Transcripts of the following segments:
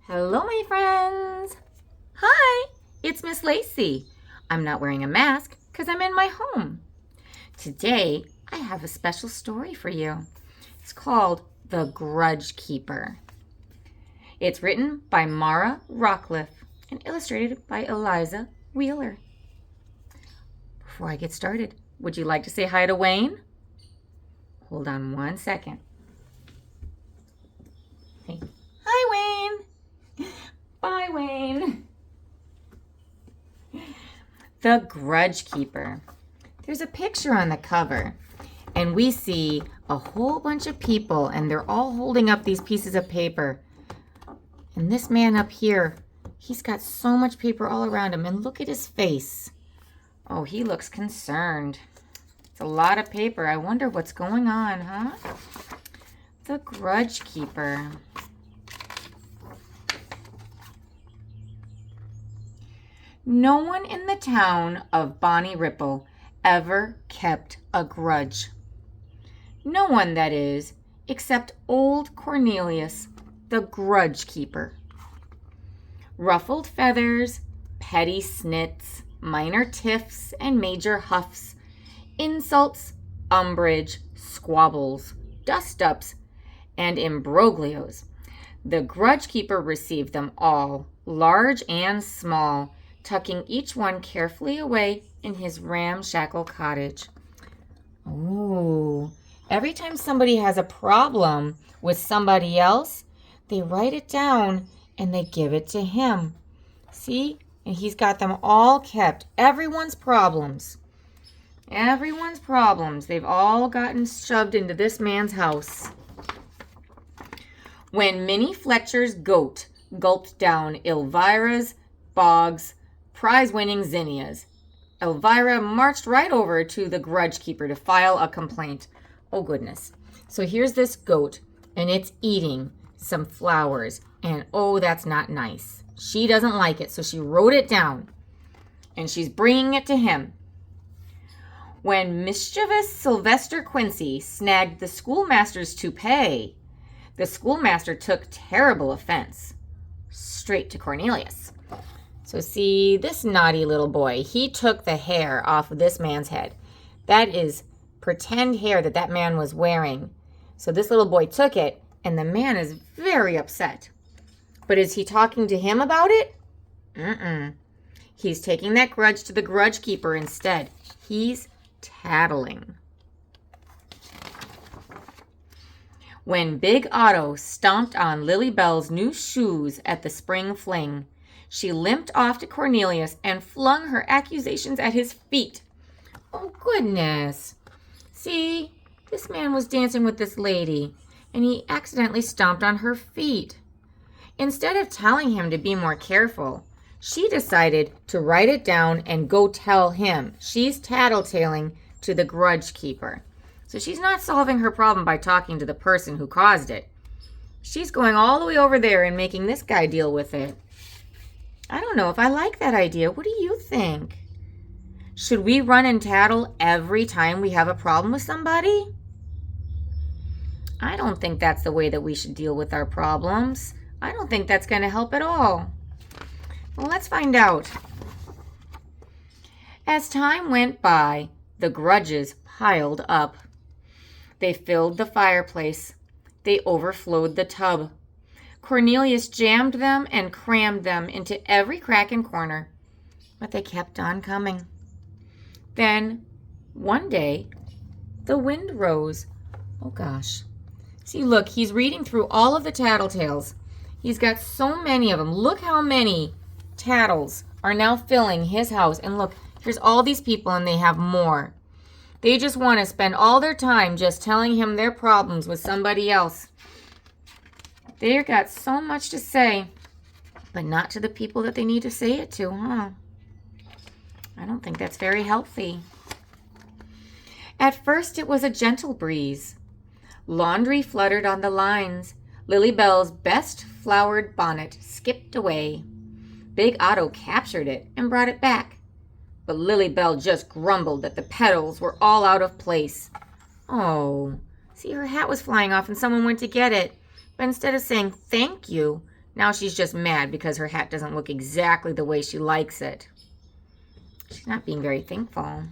Hello, my friends. Hi, it's Miss Lacey. I'm not wearing a mask because I'm in my home. Today, I have a special story for you. It's called The Grudge Keeper. It's written by Mara Rockcliffe and illustrated by Eliza Wheeler. Before I get started, would you like to say hi to Wayne? Hold on one second. Hey. Hi, Wayne. Bye, Wayne. The Grudge Keeper. There's a picture on the cover, and we see a whole bunch of people, and they're all holding up these pieces of paper. And this man up here, he's got so much paper all around him, and look at his face. Oh, he looks concerned. It's a lot of paper. I wonder what's going on, huh? The Grudge Keeper. No one in the town of Bonnie Ripple ever kept a grudge. No one, that is, except old Cornelius, the grudge keeper. Ruffled feathers, petty snits, minor tiffs and major huffs, insults, umbrage, squabbles, dust-ups, and imbroglios. The grudge keeper received them all, large and small, tucking each one carefully away in his ramshackle cottage. Oh, every time somebody has a problem with somebody else, they write it down and they give it to him. See? And he's got them all kept. Everyone's problems. Everyone's problems. They've all gotten shoved into this man's house. When Minnie Fletcher's goat gulped down Elvira's Boggs' prize-winning zinnias, Elvira marched right over to the grudge keeper to file a complaint. Oh, goodness. So here's this goat, and it's eating some flowers, and oh, that's not nice. She doesn't like it, so she wrote it down, and she's bringing it to him. When mischievous Sylvester Quincy snagged the schoolmaster's toupee, the schoolmaster took terrible offense. Straight to Cornelius. So see, this naughty little boy, he took the hair off of this man's head. That is pretend hair that man was wearing. So this little boy took it, and the man is very upset. But is he talking to him about it? He's taking that grudge to the grudge keeper instead. He's tattling. When Big Otto stomped on Lily Bell's new shoes at the spring fling, she limped off to Cornelius and flung her accusations at his feet. Oh, goodness. See, this man was dancing with this lady, and he accidentally stomped on her feet. Instead of telling him to be more careful, she decided to write it down and go tell him. She's tattletaling to the grudge keeper. So she's not solving her problem by talking to the person who caused it. She's going all the way over there and making this guy deal with it. I don't know if I like that idea. What do you think? Should we run and tattle every time we have a problem with somebody? I don't think that's the way that we should deal with our problems. I don't think that's going to help at all. Well, let's find out. As time went by, the grudges piled up. They filled the fireplace. They overflowed the tub. Cornelius jammed them and crammed them into every crack and corner, but they kept on coming. Then, one day, the wind rose. Oh, gosh. See, look, he's reading through all of the tattletales. He's got so many of them. Look how many tattles are now filling his house. And look, here's all these people, and they have more. They just want to spend all their time just telling him their problems with somebody else. They've got so much to say, but not to the people that they need to say it to, huh? I don't think that's very healthy. At first, it was a gentle breeze. Laundry fluttered on the lines. Lily Bell's best flowered bonnet skipped away. Big Otto captured it and brought it back. But Lily Bell just grumbled that the petals were all out of place. Oh, see, her hat was flying off and someone went to get it. But instead of saying thank you, Now she's just mad because her hat doesn't look exactly the way she likes it. She's not being very thankful.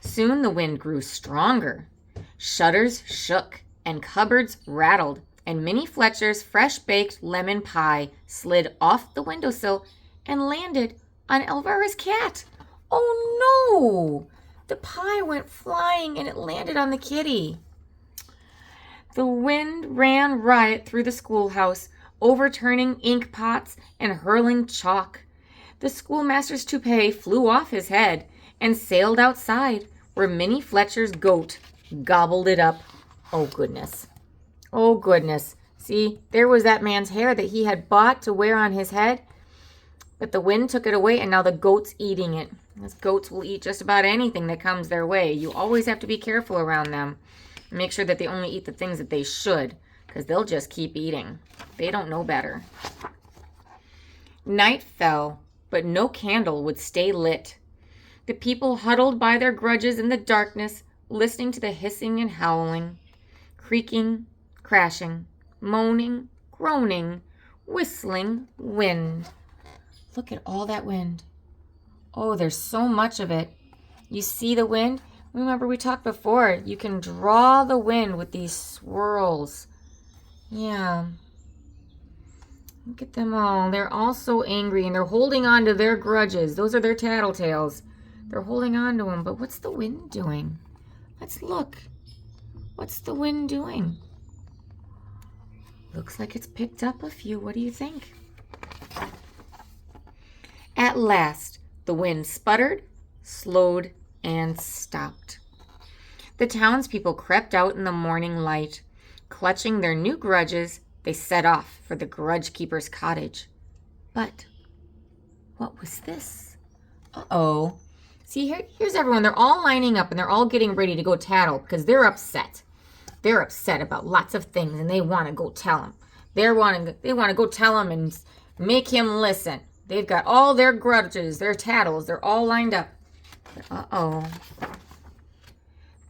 Soon the wind grew stronger. Shutters shook and cupboards rattled, and Minnie Fletcher's fresh-baked lemon pie slid off the windowsill and landed on Elvira's cat. Oh no! The pie went flying and it landed on the kitty. The wind ran riot through the schoolhouse, overturning ink pots and hurling chalk. The schoolmaster's toupee flew off his head and sailed outside, where Minnie Fletcher's goat gobbled it up. Oh, goodness. Oh, goodness. See, there was that man's hair that he had bought to wear on his head, but the wind took it away, and now the goat's eating it. Those goats will eat just about anything that comes their way. You always have to be careful around them. Make sure that they only eat the things that they should, because they'll just keep eating. They don't know better. Night fell, but no candle would stay lit. The people huddled by their grudges in the darkness, listening to the hissing and howling, creaking, crashing, moaning, groaning, whistling wind. Look at all that wind. Oh, there's so much of it. You see the wind? Remember we talked before, you can draw the wind with these swirls. Yeah. Look at them all. They're all so angry, and they're holding on to their grudges. Those are their tattletales. They're holding on to them, but what's the wind doing? Let's look. What's the wind doing? Looks like it's picked up a few. What do you think? At last, the wind sputtered, slowed, and stopped. The townspeople crept out in the morning light. Clutching their new grudges, they set off for the grudge keeper's cottage. But what was this? Uh-oh. See, here's everyone. They're all lining up, and they're all getting ready to go tattle because they're upset. They're upset about lots of things, and they want to go tell him. They want to go tell him and make him listen. They've got all their grudges, their tattles. They're all lined up. Uh-oh.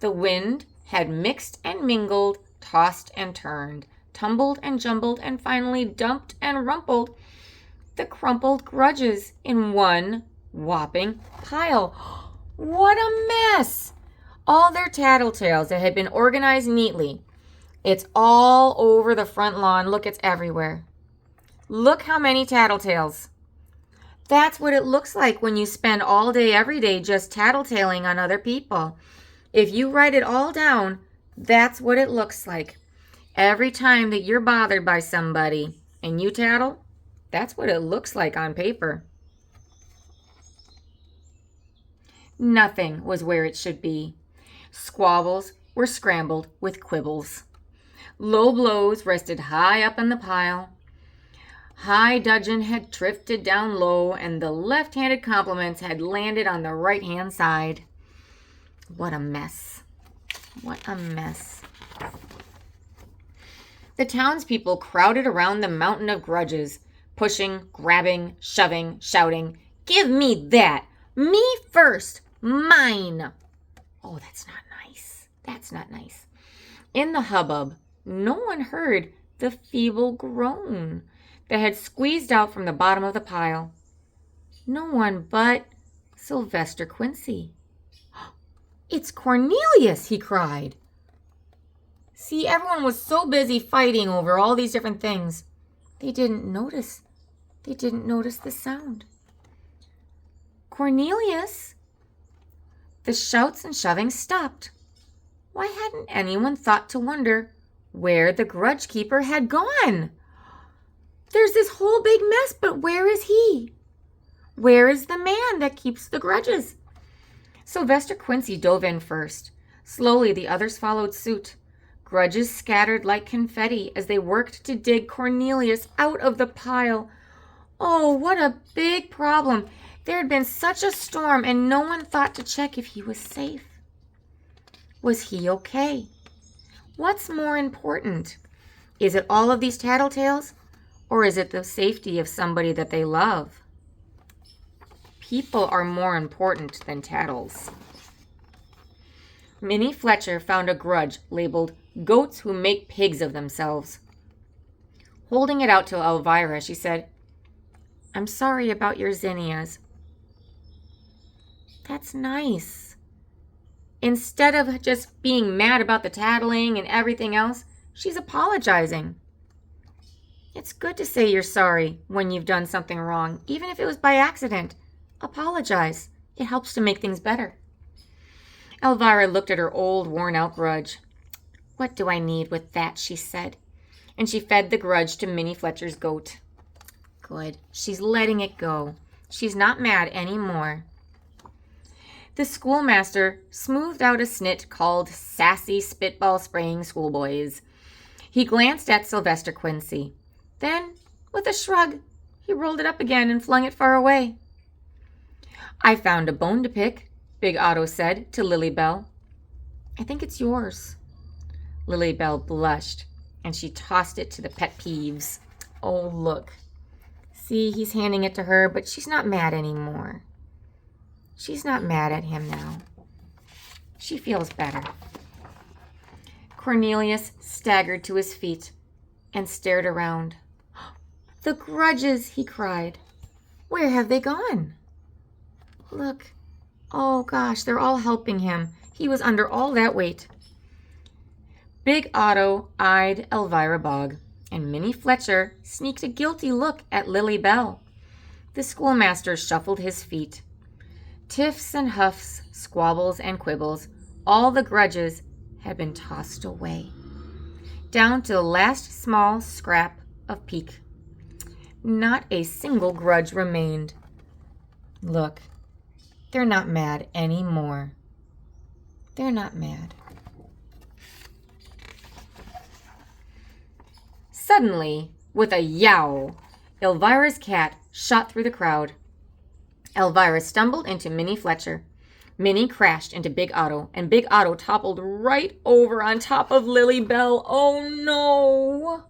The wind had mixed and mingled, tossed and turned, tumbled and jumbled, and finally dumped and rumpled the crumpled grudges in one whopping pile. What a mess! All their tattletales that had been organized neatly. It's all over the front lawn. Look, it's everywhere. Look how many tattletales. That's what it looks like when you spend all day, every day just tattletaling on other people. If you write it all down, that's what it looks like. Every time that you're bothered by somebody and you tattle, that's what it looks like on paper. Nothing was where it should be. Squabbles were scrambled with quibbles. Low blows rested high up in the pile. High dudgeon had drifted down low, and the left-handed compliments had landed on the right-hand side. What a mess. What a mess. The townspeople crowded around the mountain of grudges, pushing, grabbing, shoving, shouting, "Give me that! Me first! Mine!" Oh, that's not nice. That's not nice. In the hubbub, no one heard the feeble groan that had squeezed out from the bottom of the pile. No one but Sylvester Quincy. "It's Cornelius!" he cried. See, everyone was so busy fighting over all these different things, they didn't notice. They didn't notice the sound. "Cornelius!" The shouts and shoving stopped. Why hadn't anyone thought to wonder where the grudge keeper had gone? There's this whole big mess, but where is he? Where is the man that keeps the grudges? Sylvester Quincy dove in first. Slowly, the others followed suit. Grudges scattered like confetti as they worked to dig Cornelius out of the pile. Oh, what a big problem. There had been such a storm, and no one thought to check if he was safe. Was he okay? What's more important? Is it all of these tattletales, or is it the safety of somebody that they love? People are more important than tattles. Minnie Fletcher found a grudge labeled "Goats Who Make Pigs of Themselves." Holding it out to Elvira, she said, "I'm sorry about your zinnias." That's nice. Instead of just being mad about the tattling and everything else, she's apologizing. It's good to say you're sorry when you've done something wrong, even if it was by accident. Apologize. It helps to make things better. Elvira looked at her old, worn-out Grudge. "What do I need with that?" she said. And she fed the Grudge to Minnie Fletcher's goat. Good. She's letting it go. She's not mad anymore. The schoolmaster smoothed out a snit called Sassy Spitball Spraying Schoolboys. He glanced at Sylvester Quincy. Then, with a shrug, he rolled it up again and flung it far away. "I found a bone to pick," Big Otto said to Lily Bell. "I think it's yours." Lily Bell blushed, and she tossed it to the pet peeves. Oh, look. See, he's handing it to her, but she's not mad anymore. She's not mad at him now. She feels better. Cornelius staggered to his feet and stared around. "The Grudges!" he cried. "Where have they gone?" Look. Oh, gosh, they're all helping him. He was under all that weight. Big Otto eyed Elvira Bogg, and Minnie Fletcher sneaked a guilty look at Lily Bell. The schoolmaster shuffled his feet. Tiffs and huffs, squabbles and quibbles, all the Grudges had been tossed away, down to the last small scrap of pique. Not a single Grudge remained. Look, they're not mad anymore. They're not mad. Suddenly, with a yowl, Elvira's cat shot through the crowd. Elvira stumbled into Minnie Fletcher. Minnie crashed into Big Otto, and Big Otto toppled right over on top of Lily Bell. Oh, no.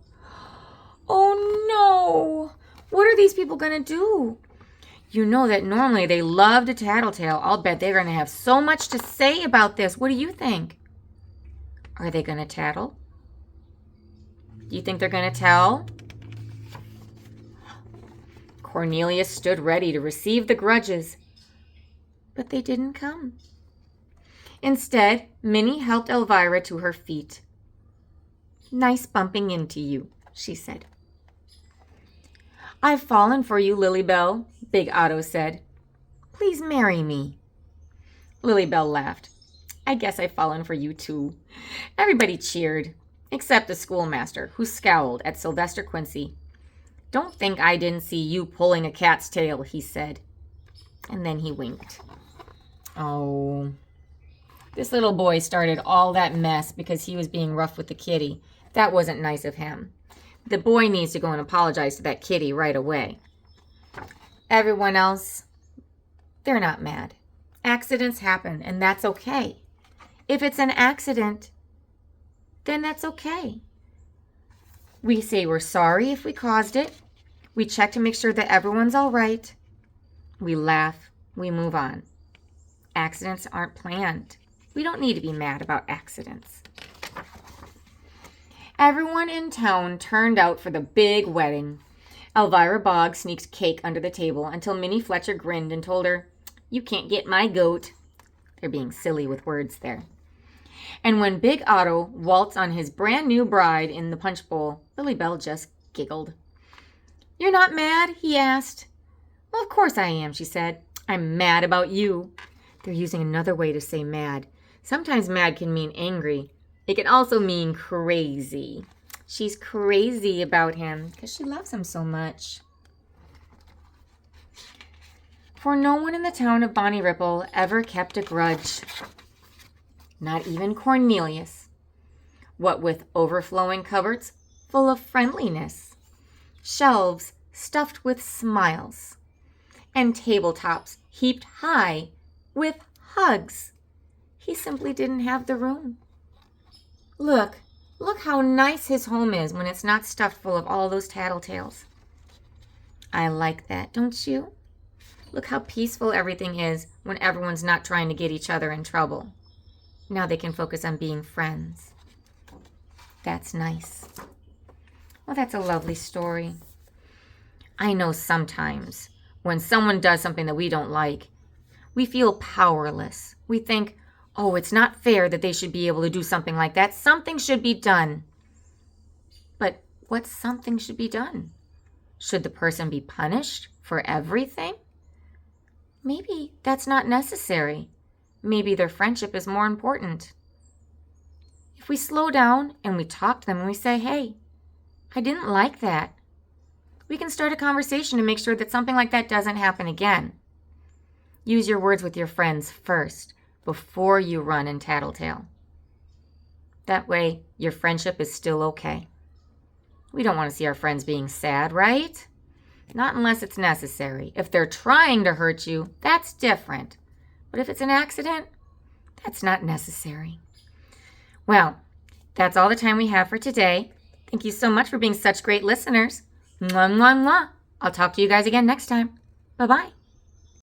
Oh, no. What are these people going to do? You know that normally they love to tattletale. I'll bet they're going to have so much to say about this. What do you think? Are they going to tattle? Do you think they're going to tell? Cornelius stood ready to receive the Grudges, but they didn't come. Instead, Minnie helped Elvira to her feet. "Nice bumping into you," she said. "I've fallen for you, Lily Bell," Big Otto said. "Please marry me." Lily Bell laughed. "I guess I've fallen for you too." Everybody cheered, except the schoolmaster, who scowled at Sylvester Quincy. "Don't think I didn't see you pulling a cat's tail," he said. And then he winked. Oh, this little boy started all that mess because he was being rough with the kitty. That wasn't nice of him. The boy needs to go and apologize to that kitty right away. Everyone else, they're not mad. Accidents happen, and that's okay. If it's an accident, then that's okay. We say we're sorry if we caused it. We check to make sure that everyone's all right. We laugh. We move on. Accidents aren't planned. We don't need to be mad about accidents. Everyone in town turned out for the big wedding. Elvira Bogg sneaked cake under the table until Minnie Fletcher grinned and told her, "You can't get my goat." They're being silly with words there. And when Big Otto waltzed on his brand new bride in the punch bowl, Lily Bell just giggled. "You're not mad?" he asked. "Well, of course I am," she said. "I'm mad about you." They're using another way to say mad. Sometimes mad can mean angry. It can also mean crazy. She's crazy about him because she loves him so much. For no one in the town of Bonny Ripple ever kept a grudge. Not even Cornelius. What with overflowing cupboards full of friendliness, shelves stuffed with smiles, and tabletops heaped high with hugs, he simply didn't have the room. Look how nice his home is when it's not stuffed full of all those tattletales. I like that, don't you? Look how peaceful everything is when everyone's not trying to get each other in trouble. Now they can focus on being friends. That's nice. Well, that's a lovely story. I know sometimes when someone does something that we don't like, we feel powerless. We think, oh, it's not fair that they should be able to do something like that. Something should be done. But what something should be done? Should the person be punished for everything? Maybe that's not necessary. Maybe their friendship is more important. If we slow down and we talk to them and we say, hey, I didn't like that, we can start a conversation to make sure that something like that doesn't happen again. Use your words with your friends first before you run and tattletale. That way, your friendship is still okay. We don't want to see our friends being sad, right? Not unless it's necessary. If they're trying to hurt you, that's different. But if it's an accident, that's not necessary. Well, that's all the time we have for today. Thank you so much for being such great listeners. Mwah, mwah, mwah. I'll talk to you guys again next time. Bye-bye.